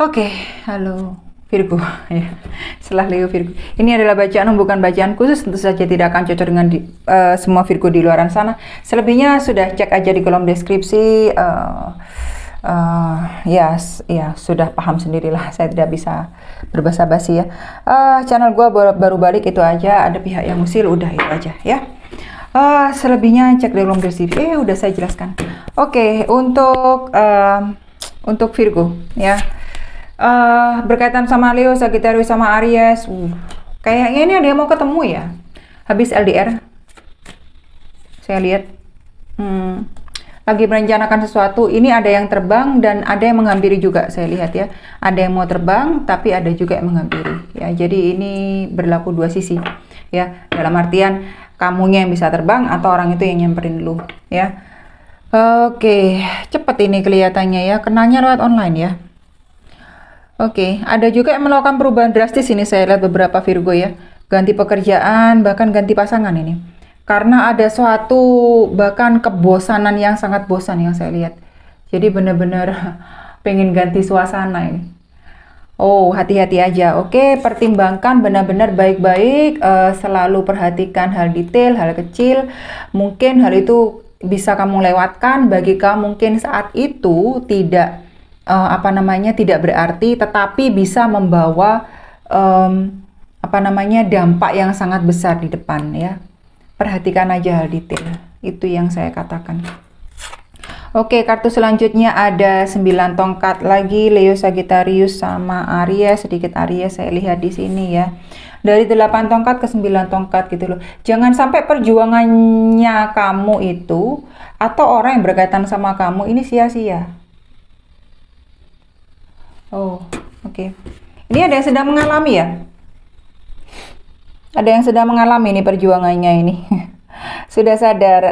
Oke, halo Virgo ya. Setelah Leo Virgo. Ini adalah bacaan bukan bacaan khusus, tentu saja tidak akan cocok dengan semua Virgo di luaran sana. Selebihnya sudah cek aja di kolom deskripsi. Ya, sudah paham sendirilah. Saya tidak bisa berbahasa basi ya. Channel gue baru balik itu aja. Ada pihak yang usil, udah itu aja ya. Selebihnya cek di kolom deskripsi. Udah saya jelaskan. Oke, untuk Virgo ya. Berkaitan sama Leo, Sagittarius sama Aries, kayaknya ini ada yang mau ketemu ya. Habis LDR, saya lihat lagi merencanakan sesuatu. Ini ada yang terbang dan ada yang menghampiri juga, saya lihat ya. Ada yang mau terbang, tapi ada juga yang menghampiri ya. Jadi ini berlaku dua sisi ya. Dalam artian kamunya yang bisa terbang atau orang itu yang nyamperin lu ya. Oke, cepet ini kelihatannya ya. Kenalnya lewat online ya. Oke, ada juga yang melakukan perubahan drastis ini, saya lihat beberapa Virgo ya. Ganti pekerjaan, bahkan ganti pasangan ini. Karena ada suatu bahkan kebosanan yang sangat bosan yang saya lihat. Jadi benar-benar pengen ganti suasana ini. Oh, hati-hati aja. Oke, pertimbangkan benar-benar baik-baik. Selalu perhatikan hal detail, hal kecil. Mungkin hal itu bisa kamu lewatkan. Bagi kamu mungkin saat itu tidak tidak berarti, tetapi bisa membawa dampak yang sangat besar di depan ya. Perhatikan aja hal detail, itu yang saya katakan. Oke, kartu selanjutnya ada 9 tongkat lagi, Leo, Sagittarius sama Aries. Sedikit Aries saya lihat di sini ya. Dari 8 tongkat ke 9 tongkat gitu loh. Jangan sampai perjuangannya kamu itu atau orang yang berkaitan sama kamu ini sia-sia. Oh, oke. Ini ada yang sedang mengalami ya? Ada yang sedang mengalami ini perjuangannya ini. Sudah sadar,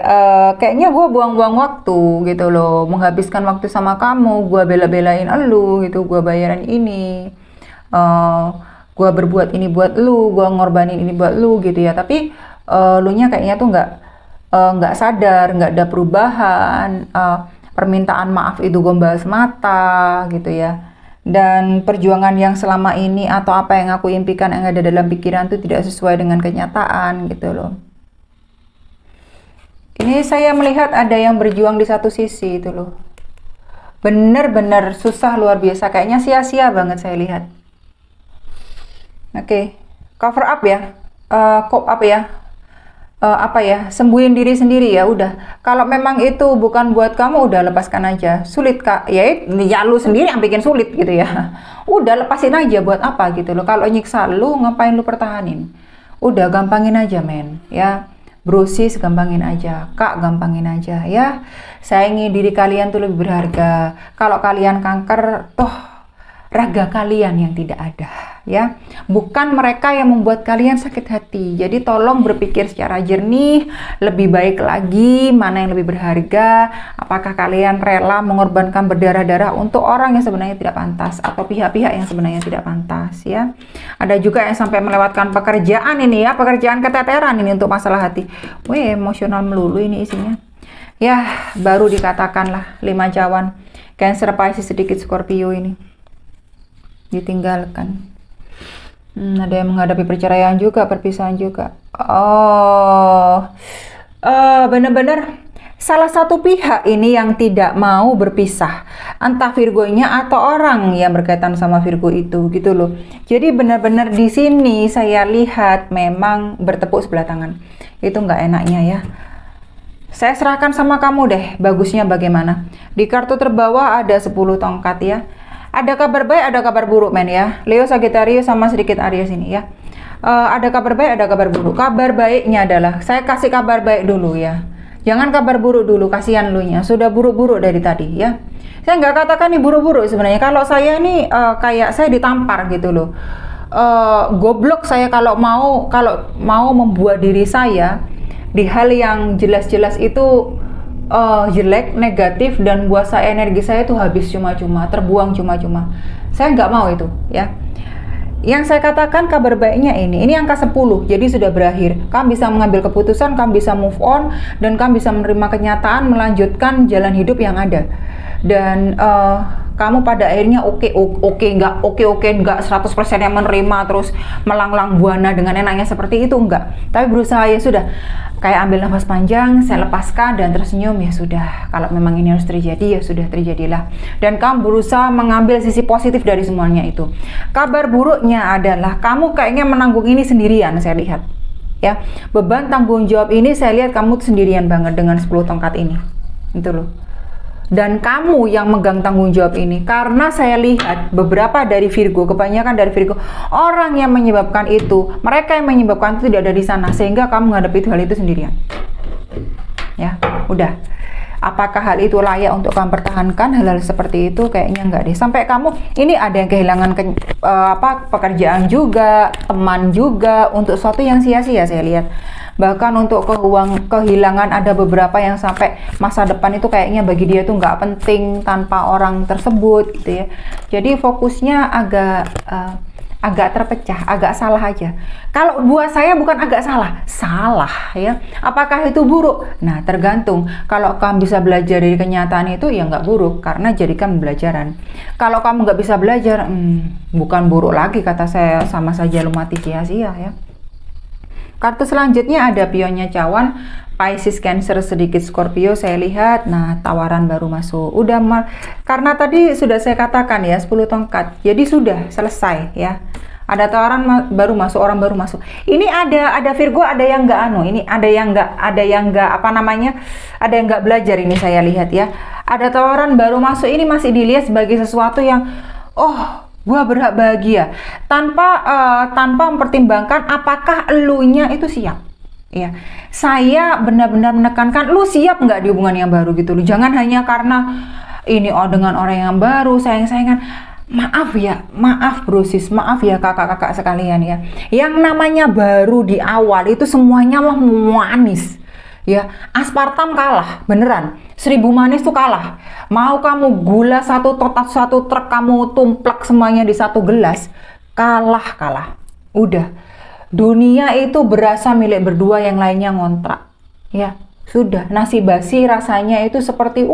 kayaknya gue buang-buang waktu gitu loh. Menghabiskan waktu sama kamu, gue bela-belain elu gitu, gue bayaran ini. Gue berbuat ini buat lu, gue ngorbanin ini buat lu gitu ya. Tapi lu nya kayaknya tuh nggak sadar, nggak ada perubahan. Permintaan maaf itu gombal semata gitu ya. Dan perjuangan yang selama ini atau apa yang aku impikan yang ada dalam pikiran itu tidak sesuai dengan kenyataan gitu loh. Ini saya melihat ada yang berjuang di satu sisi itu loh. Bener-bener susah luar biasa, kayaknya sia-sia banget saya lihat. Oke, cover up ya, cope up ya. Sembuhin diri sendiri ya udah. Kalau memang itu bukan buat kamu, udah lepaskan aja. Sulit kak, ya lu sendiri yang bikin sulit gitu ya. Udah lepasin aja, buat apa gitu loh. Kalau nyiksa lu, ngapain lu pertahanin? Udah gampangin aja men ya. Brosis gampangin aja, kak gampangin aja ya. Sayangi diri kalian tuh lebih berharga. Kalau kalian kanker, toh raga kalian yang tidak ada ya, bukan mereka yang membuat kalian sakit hati. Jadi tolong berpikir secara jernih, lebih baik lagi mana yang lebih berharga. Apakah kalian rela mengorbankan berdarah-darah untuk orang yang sebenarnya tidak pantas atau pihak-pihak yang sebenarnya tidak pantas ya. Ada juga yang sampai melewatkan pekerjaan ini ya, pekerjaan keteteran ini untuk masalah hati. Emosional melulu ini isinya ya. Baru dikatakan lah 5 cawan, Cancer, Pisces, sedikit Scorpio ini ditinggalkan. Ada yang menghadapi perceraian juga, perpisahan juga. Benar-benar salah satu pihak ini yang tidak mau berpisah, entah Virgonya atau orang yang berkaitan sama Virgo itu gitu loh. Jadi benar-benar di sini saya lihat memang bertepuk sebelah tangan. Itu nggak enaknya ya. Saya serahkan sama kamu deh, bagusnya bagaimana. Di kartu terbawah ada 10 tongkat ya. Ada kabar baik, ada kabar buruk men ya. Leo, Sagittarius sama sedikit Aries ini ya. Ada kabar baik, ada kabar buruk. Kabar baiknya adalah, saya kasih kabar baik dulu ya. Jangan kabar buruk dulu, kasihan lu nya. Sudah buruk-buruk dari tadi ya. Saya nggak katakan nih buruk-buruk sebenarnya. Kalau saya nih kayak saya ditampar gitu loh. Goblok saya kalau mau membuat diri saya di hal yang jelas-jelas itu jelek, negatif, dan buat saya energi saya itu habis cuma-cuma, terbuang cuma-cuma. Saya nggak mau itu ya. Yang saya katakan kabar baiknya ini angka 10, jadi sudah berakhir. Kamu bisa mengambil keputusan, kamu bisa move on, dan kamu bisa menerima kenyataan, melanjutkan jalan hidup yang ada. Dan kamu pada akhirnya oke enggak 100% yang menerima terus melanglang buana dengan enaknya seperti itu, enggak. Tapi berusaha ya sudah, kayak ambil nafas panjang, saya lepaskan dan tersenyum, ya sudah. Kalau memang ini harus terjadi, ya sudah terjadilah. Dan kamu berusaha mengambil sisi positif dari semuanya itu. Kabar buruknya adalah kamu kayaknya menanggung ini sendirian, saya lihat. Ya, beban tanggung jawab ini saya lihat kamu sendirian banget dengan 10 tongkat ini. Itu loh. Dan kamu yang megang tanggung jawab ini, karena saya lihat beberapa dari Virgo, kebanyakan dari Virgo, orang yang menyebabkan itu, mereka yang menyebabkan itu tidak ada di sana, sehingga kamu menghadapi hal itu sendirian. Ya, udah. Apakah hal itu layak untuk kamu pertahankan? Hal-hal seperti itu kayaknya enggak deh. Sampai kamu ini ada yang kehilangan pekerjaan juga, teman juga, untuk sesuatu yang sia-sia saya lihat. Bahkan untuk kehilangan ada beberapa yang sampai masa depan itu kayaknya bagi dia tuh nggak penting tanpa orang tersebut gitu ya. Jadi fokusnya agak terpecah, agak salah aja. Kalau buat saya bukan agak salah ya. Apakah itu buruk? Nah, tergantung. Kalau kamu bisa belajar dari kenyataan itu, ya nggak buruk, karena jadikan pembelajaran. Kalau kamu nggak bisa belajar, bukan buruk lagi, kata saya, sama saja lu mati sia-sia ya. Kartu selanjutnya ada pionnya cawan, Pisces, Cancer, sedikit Scorpio saya lihat. Nah, tawaran baru masuk. Karena tadi sudah saya katakan ya, 10 tongkat. Jadi sudah selesai ya. Ada tawaran baru masuk, orang baru masuk. Ini ada Virgo, ada yang enggak ini ada yang enggak ada yang enggak belajar ini saya lihat ya. Ada tawaran baru masuk, ini masih dilihat sebagai sesuatu yang gua berhak bahagia tanpa mempertimbangkan apakah elunya itu siap. Ya, saya benar-benar menekankan lu siap nggak di hubungan yang baru gitu loh. Jangan hanya karena ini dengan orang yang baru sayang-sayangan. Maaf brosis, maaf ya kakak-kakak sekalian ya. Yang namanya baru di awal itu semuanya mah manis. Ya, aspartam kalah, beneran. 1000 manis tuh kalah. Mau kamu gula satu truk kamu tumplek semuanya di satu gelas, kalah. Udah. Dunia itu berasa milik berdua, yang lainnya ngontrak. Ya, sudah. Nasi basi rasanya itu seperti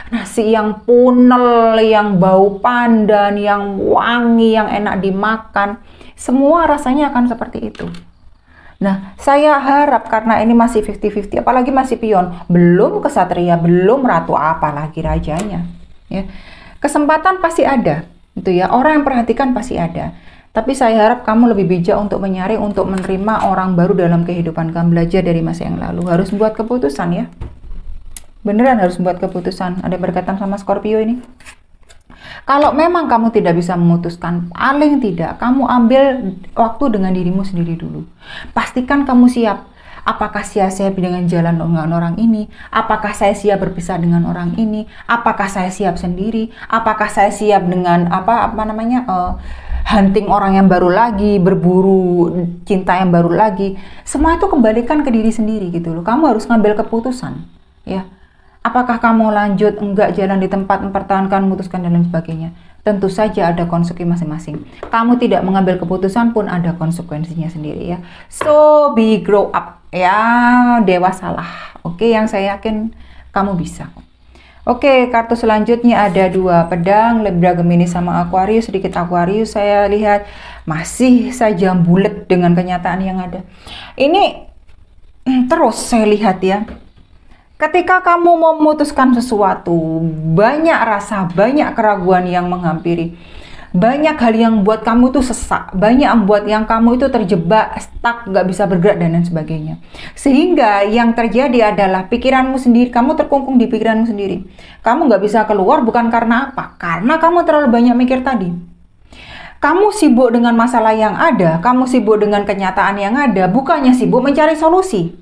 nasi yang punel, yang bau pandan, yang wangi, yang enak dimakan. Semua rasanya akan seperti itu. Nah, saya harap karena ini masih 50-50, apalagi masih pion, belum kesatria, belum ratu, apalagi rajanya. Ya, kesempatan pasti ada, itu ya. Orang yang perhatikan pasti ada. Tapi saya harap kamu lebih bijak untuk menyaring, untuk menerima orang baru dalam kehidupan kamu, belajar dari masa yang lalu. Harus buat keputusan ya. Beneran harus buat keputusan. Ada berkaitan sama Scorpio ini. Kalau memang kamu tidak bisa memutuskan, paling tidak kamu ambil waktu dengan dirimu sendiri dulu. Pastikan kamu siap. Apakah saya siap dengan jalan dengan orang ini? Apakah saya siap berpisah dengan orang ini? Apakah saya siap sendiri? Apakah saya siap dengan hunting orang yang baru lagi, berburu cinta yang baru lagi? Semua itu kembalikan ke diri sendiri gitu loh. Kamu harus ngambil keputusan, ya. Apakah kamu lanjut, enggak, jalan di tempat, mempertahankan, memutuskan, dan lain sebagainya. Tentu saja ada konsekuensi masing-masing. Kamu tidak mengambil keputusan pun ada konsekuensinya sendiri ya. So, grow up ya, dewasalah. Oke, yang saya yakin kamu bisa. Oke, kartu selanjutnya ada 2 pedang, Libra, Gemini, sama Aquarius. Sedikit Aquarius saya lihat masih saja bulat dengan kenyataan yang ada. Ini terus saya lihat ya. Ketika kamu mau memutuskan sesuatu, banyak rasa, banyak keraguan yang menghampiri. Banyak hal yang buat kamu itu sesak, banyak buat yang kamu itu terjebak, stuck, gak bisa bergerak, dan lain sebagainya. Sehingga yang terjadi adalah pikiranmu sendiri, kamu terkungkung di pikiranmu sendiri. Kamu gak bisa keluar bukan karena apa? Karena kamu terlalu banyak mikir tadi. Kamu sibuk dengan masalah yang ada, kamu sibuk dengan kenyataan yang ada, bukannya sibuk mencari solusi.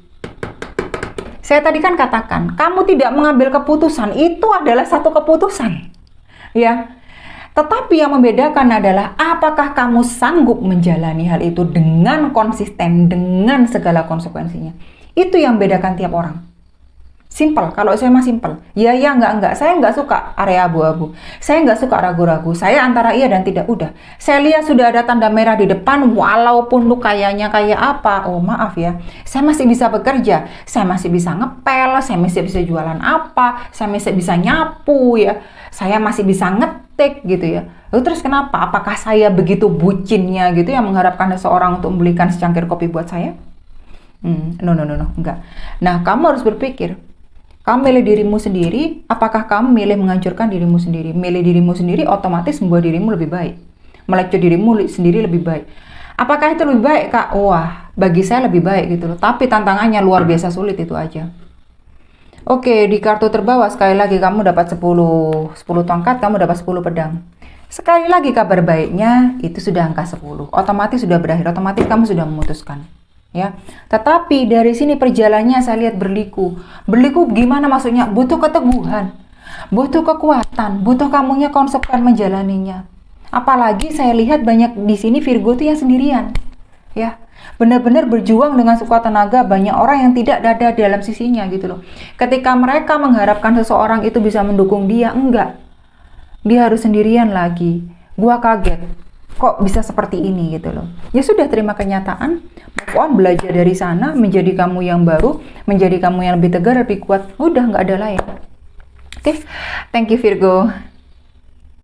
Saya tadi kan katakan, kamu tidak mengambil keputusan, itu adalah satu keputusan. Ya. Tetapi yang membedakan adalah apakah kamu sanggup menjalani hal itu dengan konsisten, dengan segala konsekuensinya. Itu yang membedakan tiap orang. Simple, kalau saya mah simple. Ya, enggak. Saya nggak suka area abu-abu. Saya nggak suka ragu-ragu. Saya antara iya dan tidak, udah. Saya lihat sudah ada tanda merah di depan, walaupun lu kayaknya kayak apa. Oh, maaf ya. Saya masih bisa bekerja. Saya masih bisa ngepel. Saya masih bisa jualan apa. Saya masih bisa nyapu ya. Saya masih bisa ngetik gitu ya. Lalu terus kenapa? Apakah saya begitu bucinnya gitu yang mengharapkan seseorang untuk membelikan secangkir kopi buat saya? No, enggak. Nah, kamu harus berpikir. Kamu milih dirimu sendiri, apakah kamu milih menghancurkan dirimu sendiri? Milih dirimu sendiri otomatis membuat dirimu lebih baik. Melecut dirimu sendiri lebih baik. Apakah itu lebih baik, Kak? Wah, bagi saya lebih baik gitu loh. Tapi tantangannya luar biasa sulit, itu aja. Oke, di kartu terbawah sekali lagi kamu dapat 10 tongkat, kamu dapat 10 pedang. Sekali lagi kabar baiknya, itu sudah angka 10. Otomatis sudah berakhir, otomatis kamu sudah memutuskan. Ya, tetapi dari sini perjalanannya saya lihat berliku. Berliku gimana maksudnya? Butuh keteguhan, butuh kekuatan, butuh kamunya konsepkan menjalaninya. Apalagi saya lihat banyak di sini Virgo tuh yang sendirian, ya, benar-benar berjuang dengan sekuat tenaga. Banyak orang yang tidak ada dalam sisinya gitu loh. Ketika mereka mengharapkan seseorang itu bisa mendukung dia, enggak, dia harus sendirian lagi. Gua kaget. Kok bisa seperti ini gitu loh. Ya sudah, terima kenyataan, move on, belajar dari sana, menjadi kamu yang baru, menjadi kamu yang lebih tegar, lebih kuat. Udah, nggak ada lain. Oke, thank you Virgo.